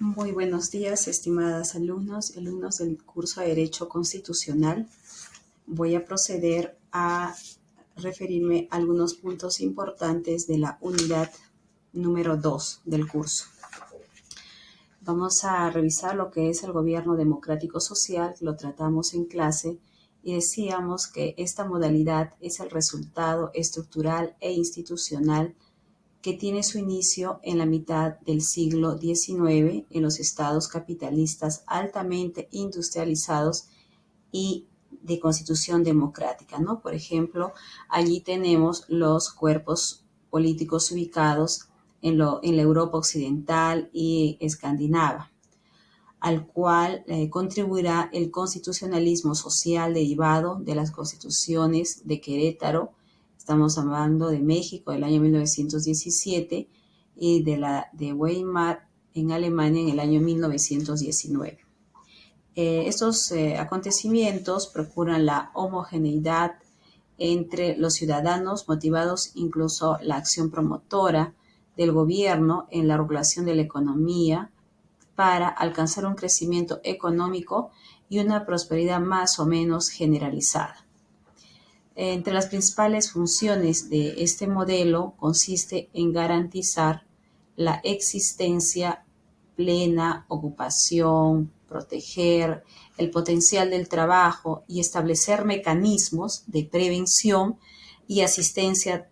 Muy buenos días, estimadas alumnos y alumnos del curso de Derecho Constitucional. Voy a proceder a referirme a algunos puntos importantes de la unidad número 2 del curso. Vamos a revisar lo que es el gobierno democrático social, lo tratamos en clase y decíamos que esta modalidad es el resultado estructural e institucional que tiene su inicio en la mitad del siglo XIX en los estados capitalistas altamente industrializados y de constitución democrática, ¿no? Por ejemplo, allí tenemos los cuerpos políticos ubicados en la Europa occidental y escandinava, al cual contribuirá el constitucionalismo social derivado de las constituciones de Querétaro. Estamos hablando de México del año 1917 y de Weimar en Alemania en el año 1919. Estos acontecimientos procuran la homogeneidad entre los ciudadanos, motivados incluso la acción promotora del gobierno en la regulación de la economía para alcanzar un crecimiento económico y una prosperidad más o menos generalizada. Entre las principales funciones de este modelo consiste en garantizar la existencia, plena ocupación, proteger el potencial del trabajo y establecer mecanismos de prevención y asistencia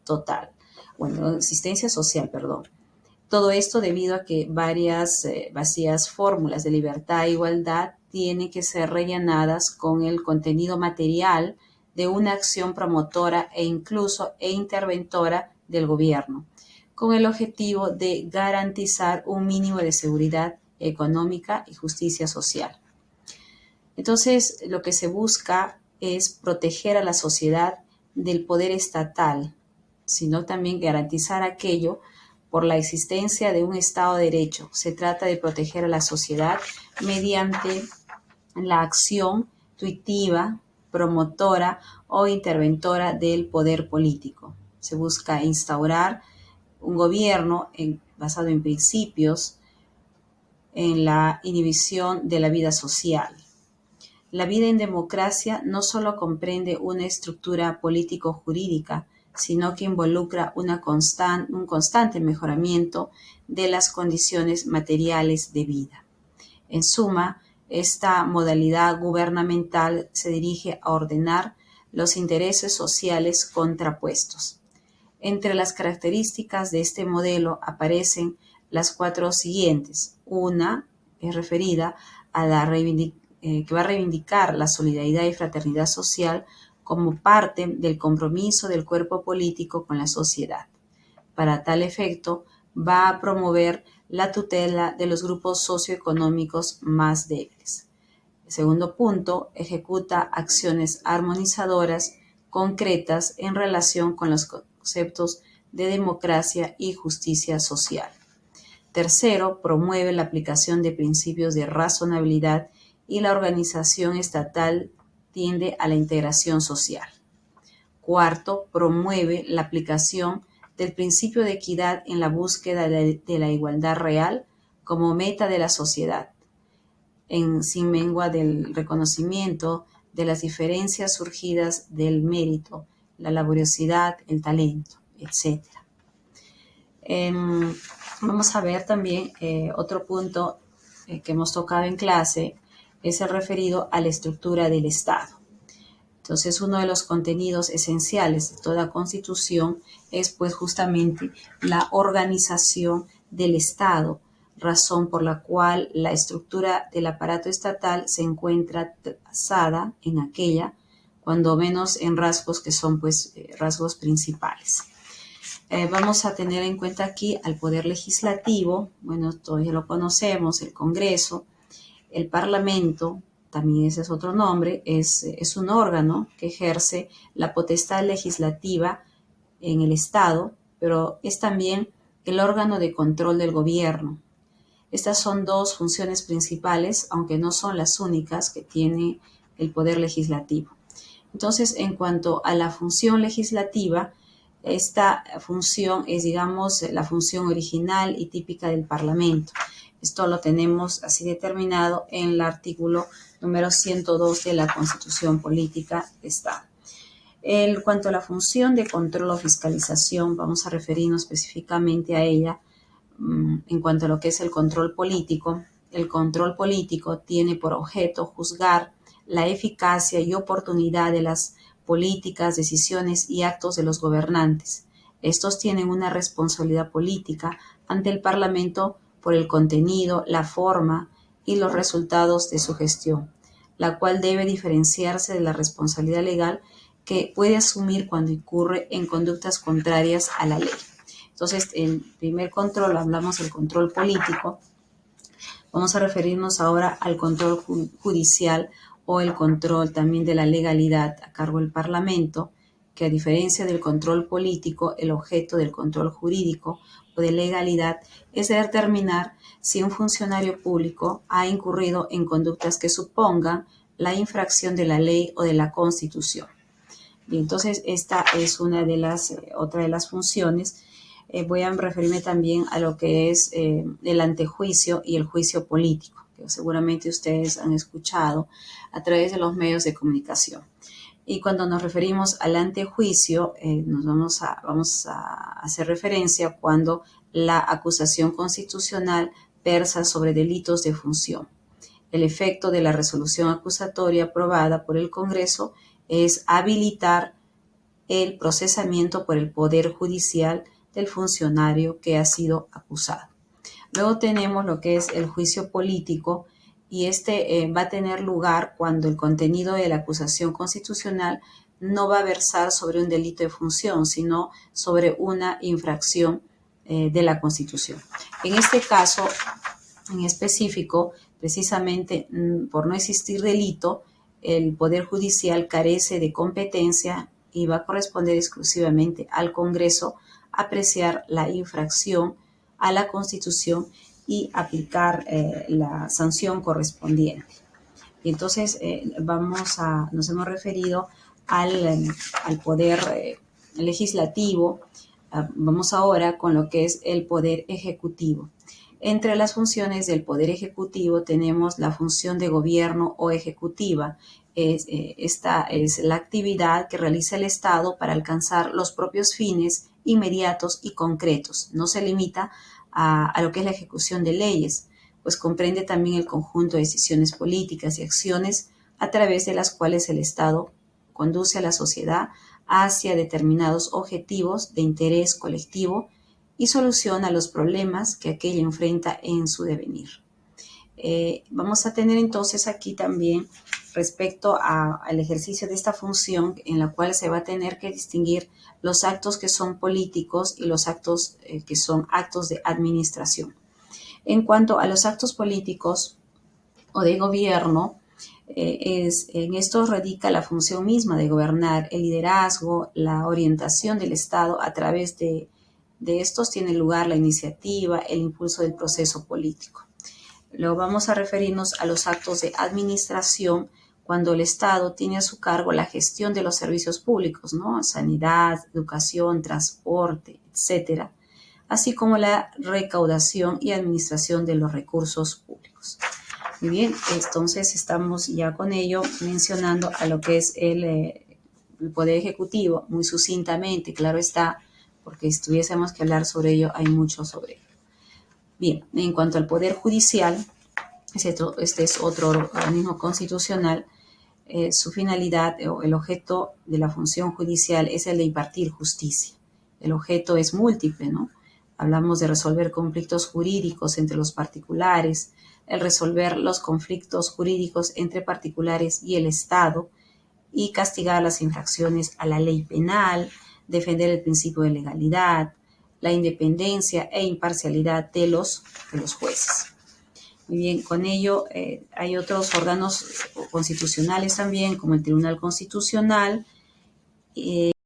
social. Todo esto debido a que varias vacías fórmulas de libertad e igualdad tienen que ser rellenadas con el contenido material de una acción promotora e incluso interventora del gobierno, con el objetivo de garantizar un mínimo de seguridad económica y justicia social. Entonces, lo que se busca es proteger a la sociedad del poder estatal, sino también garantizar aquello por la existencia de un Estado de Derecho. Se trata de proteger a la sociedad mediante la acción tuitiva, promotora o interventora del poder político. Se busca instaurar un gobierno basado en principios, en la inhibición de la vida social. La vida en democracia no solo comprende una estructura político-jurídica, sino que involucra un constante mejoramiento de las condiciones materiales de vida. En suma, esta modalidad gubernamental se dirige a ordenar los intereses sociales contrapuestos. Entre las características de este modelo aparecen las cuatro siguientes. Una es referida a que va a reivindicar la solidaridad y fraternidad social como parte del compromiso del cuerpo político con la sociedad. Para tal efecto, va a promover la tutela de los grupos socioeconómicos más débiles. El segundo punto, ejecuta acciones armonizadoras concretas en relación con los conceptos de democracia y justicia social. Tercero, promueve la aplicación de principios de razonabilidad y la organización estatal tiende a la integración social. Cuarto, promueve la aplicación del principio de equidad en la búsqueda de la igualdad real como meta de la sociedad, sin mengua del reconocimiento de las diferencias surgidas del mérito, la laboriosidad, el talento, etc. Vamos a ver también otro punto que hemos tocado en clase, es el referido a la estructura del Estado. Entonces, uno de los contenidos esenciales de toda constitución es pues justamente la organización del Estado, razón por la cual la estructura del aparato estatal se encuentra trazada en aquella, cuando menos en rasgos que son pues rasgos principales. Vamos a tener en cuenta aquí al Poder Legislativo, bueno, todos ya lo conocemos, el Congreso, el Parlamento, también ese es otro nombre, es un órgano que ejerce la potestad legislativa en el Estado, pero es también el órgano de control del gobierno. Estas son dos funciones principales, aunque no son las únicas que tiene el Poder Legislativo. Entonces, en cuanto a la función legislativa, esta función es, digamos, la función original y típica del Parlamento. Esto lo tenemos así determinado en el artículo número 102 de la Constitución Política de Estado. En cuanto a la función de control o fiscalización, vamos a referirnos específicamente a ella. En cuanto a lo que es el control político tiene por objeto juzgar la eficacia y oportunidad de las políticas, decisiones y actos de los gobernantes. Estos tienen una responsabilidad política ante el Parlamento por el contenido, la forma y los resultados de su gestión, la cual debe diferenciarse de la responsabilidad legal que puede asumir cuando incurre en conductas contrarias a la ley. Entonces, el primer control, hablamos del control político. Vamos a referirnos ahora al control judicial o el control también de la legalidad a cargo del Parlamento, que a diferencia del control político, el objeto del control jurídico o de legalidad es determinar si un funcionario público ha incurrido en conductas que supongan la infracción de la ley o de la Constitución. Bien, entonces esta es una de otra de las funciones. Voy a referirme también a lo que es el antejuicio y el juicio político, que seguramente ustedes han escuchado a través de los medios de comunicación. Y cuando nos referimos al antejuicio, vamos a hacer referencia cuando la acusación constitucional versa sobre delitos de función. El efecto de la resolución acusatoria aprobada por el Congreso es habilitar el procesamiento por el Poder Judicial del funcionario que ha sido acusado. Luego tenemos lo que es el juicio político y este va a tener lugar cuando el contenido de la acusación constitucional no va a versar sobre un delito de función, sino sobre una infracción de la Constitución. En este caso, en específico, precisamente por no existir delito, el Poder Judicial carece de competencia y va a corresponder exclusivamente al Congreso apreciar la infracción a la Constitución y aplicar la sanción correspondiente. Y entonces nos hemos referido al Poder Legislativo. Vamos ahora con lo que es el Poder Ejecutivo. Entre las funciones del Poder Ejecutivo tenemos la función de gobierno o ejecutiva. Esta es la actividad que realiza el Estado para alcanzar los propios fines inmediatos y concretos. No se limita a lo que es la ejecución de leyes, pues comprende también el conjunto de decisiones políticas y acciones a través de las cuales el Estado conduce a la sociedad hacia determinados objetivos de interés colectivo y soluciona los problemas que aquella enfrenta en su devenir. Vamos a tener entonces aquí también respecto al ejercicio de esta función en la cual se va a tener que distinguir los actos que son políticos y los actos que son actos de administración. En cuanto a los actos políticos o de gobierno, en esto radica la función misma de gobernar, el liderazgo, la orientación del Estado. A través de estos tiene lugar la iniciativa, el impulso del proceso político. Luego vamos a referirnos a los actos de administración cuando el Estado tiene a su cargo la gestión de los servicios públicos, ¿no? Sanidad, educación, transporte, etcétera, así como la recaudación y administración de los recursos públicos. Muy bien, entonces estamos ya con ello mencionando a lo que es el Poder Ejecutivo, muy sucintamente, claro está, porque si tuviésemos que hablar sobre ello, hay mucho sobre ello. Bien, en cuanto al Poder Judicial, este es otro organismo constitucional. Su finalidad o el objeto de la función judicial es el de impartir justicia. El objeto es múltiple, ¿no? Hablamos de resolver conflictos jurídicos entre los particulares, el resolver los conflictos jurídicos entre particulares y el Estado y castigar las infracciones a la ley penal, defender el principio de legalidad, la independencia e imparcialidad de los jueces. Muy bien, con ello hay otros órganos constitucionales también, como el Tribunal Constitucional,